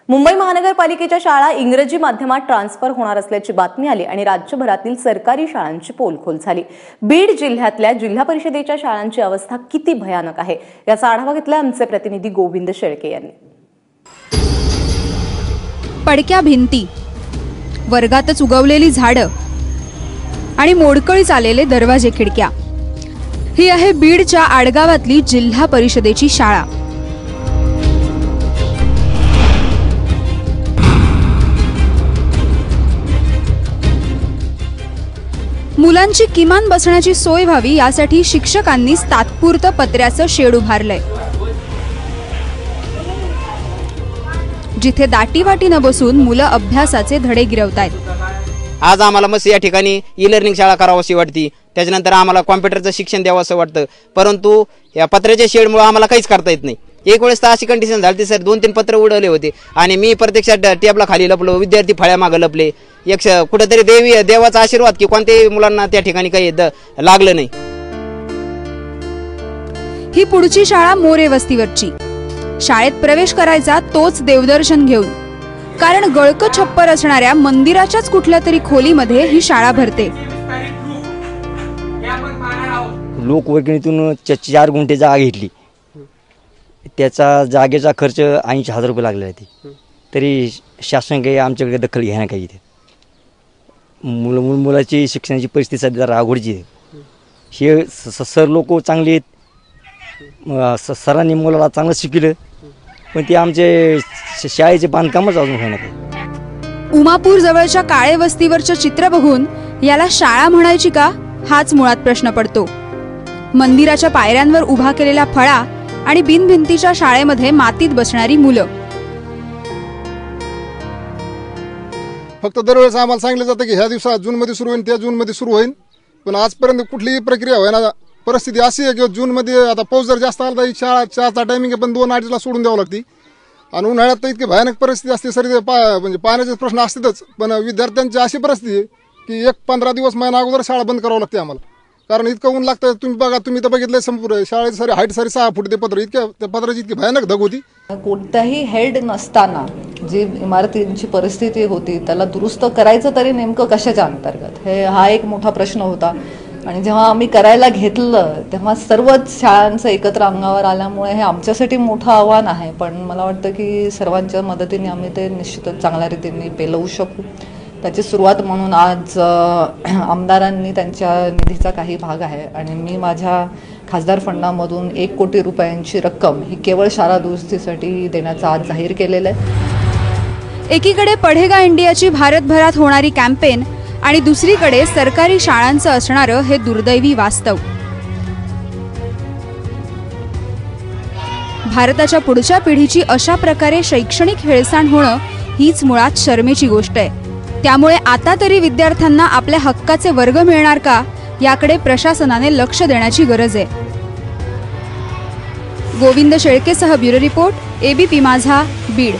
मुंबई महानगरपालिकेच्या शाळा इंग्रजी माध्यमात ट्रान्सफर होणार असल्याची बातमी आली आणि राज्यभरातील सरकारी शाळांची पोलखोल झाली। बीड जिल्ह्यातल्या जिल्हा परिषदेच्या शाळांची अवस्था किती भयानक आहे याचा आढावा घेतला आमचे प्रतिनिधी गोविंद शेळके यांनी। पडक्या भिंती, वर्गातच उगवलेली झाडं आणि मोडकळीस आलेले दरवाजे खिडक्या, ही आहे बीडच्या आडगावातली जिल्हा परिषदेची शाळा। मुलांची किमान बसण्याची सोय व्हावी यासाठी शिक्षकांनीच तात्पुरतं पत्र्याचं शेड उभारलंय, जिथे दाटीवाटी न बसून मुलं अभ्यासाचे धडे गिरवतायत। आज आम्हाला मस्त या ठिकाणी ई लर्निंग शाळा करावीशी वाटते, त्याच्यानंतर आम्हाला कॉम्प्युटरचं शिक्षण द्यावं असं वाटतं, परंतु या पत्र्याच्या शेडमुळे आम्हाला काहीच करता येत नाही। एक वेळेस तर अशी कंडिशन झाली सर, 2-3 पत्र उडवले होते आणि मी प्रत्यक्षात टेबला खाली लपलो, विद्यार्थी फळ्या मागे लपले। एक कुठेतरी देवाचा आशीर्वाद की कोणत्याही मुलांना त्या ठिकाणी काही लागलं नाही। ही पुढची शाळा मोरे वस्तीवरची। शाळेत प्रवेश करायचा तोच देवदर्शन घेऊन, कारण गळकं छप्पर असणाऱ्या मंदिराच्याच कुठल्या तरी खोलीमध्ये ही शाळा भरते। लोकवर्गणीतून 4 गुंठे जागा घेतली, त्याचा जागेचा खर्च 80,000 रुपये लागलेला आहे। तरी शासन काही आमच्याकडे दखल घ्यायला काही इथे मुलाची शिक्षणाची परिस्थिती सध्या जरा अवघडची आहे। हे सर लोक चांगले आहेत, सरांनी मुलाला चांगलं शिकवलं, पण ते आमचे शाळेचे बांधकामच अजून होणार नाही। उमापूर जवळच्या काळे वस्तीवरचं चित्र बघून याला शाळा म्हणायची का, हाच मुळात प्रश्न पडतो। मंदिराच्या पायऱ्यांवर उभा केलेला फळा आणि बिनभिंतीच्या शाळेमध्ये मातीत बसणारी मुलं। फक्त दरवेळेस आम्हाला सांगितलं जातं की ह्या दिवसात जूनमध्ये सुरू होईल, त्या जूनमध्ये सुरू होईल, पण आजपर्यंत कुठलीही प्रक्रिया होईना। परिस्थिती अशी आहे की जूनमध्ये आता पाऊस जर जास्त आला तर शाळा 4चा टायमिंग आहे, पण 2:30ला सोडून द्यावं लागते आणि उन्हाळ्यात तर इतकी भयानक परिस्थिती असते सर, म्हणजे पाण्याचे प्रश्न असतातच, पण विद्यार्थ्यांची अशी परिस्थिती आहे की 15 दिवस महिना अगोदर शाळा बंद करावं लागते आम्हाला, कारण इतकं ऊन लागतं। तुम्ही बघा, तुम्ही तर बघितलं संपूर्ण शाळेची सारी हाईट 6 फूट ते पत्र, त्या पत्राची इतकी भयानक धग होती। कोणताही हेड नसताना जी इमारतींची परिस्थिती होती त्याला दुरुस्त करायचं तरी नेमकं कशाच्या अंतर्गत, हा एक मोठा प्रश्न होता। आणि जेव्हा आम्ही करायला घेतलं तेव्हा सर्वच शाळांचं एकत्र अंगावर आल्यामुळे हे आमच्यासाठी मोठं आव्हान आहे, पण मला वाटतं की सर्वांच्या मदतीने आम्ही ते निश्चितच चांगल्या रीतीने पेलवू शकू। त्याची सुरुवात म्हणून आज आमदारांनी त्यांच्या निधीचा काही भाग आहे आणि मी माझ्या खासदार फंडामधून 1 कोटी रुपयांची रक्कम ही केवळ शाळा दुरुस्तीसाठी देण्याचा आज जाहीर केलेलं आहे। एकीकडे पढेगा इंडियाची भारतभरात होणारी कॅम्पेन आणि दुसरीकडे सरकारी शाळांचं असणारं हे दुर्दैवी वास्तव। भारताच्या पुढच्या पिढीची अशा प्रकारे शैक्षणिक हेळसांड होणं हीच मुळात शरमेची गोष्ट आहे। त्यामुळे आता तरी विद्यार्थ्यांना आपल्या हक्काचे वर्ग मिळणार का याकडे प्रशासनाने लक्ष देण्याची गरज आहे। गोविंद शेळकेसह ब्युरो रिपोर्ट, ABP माझा, बीड।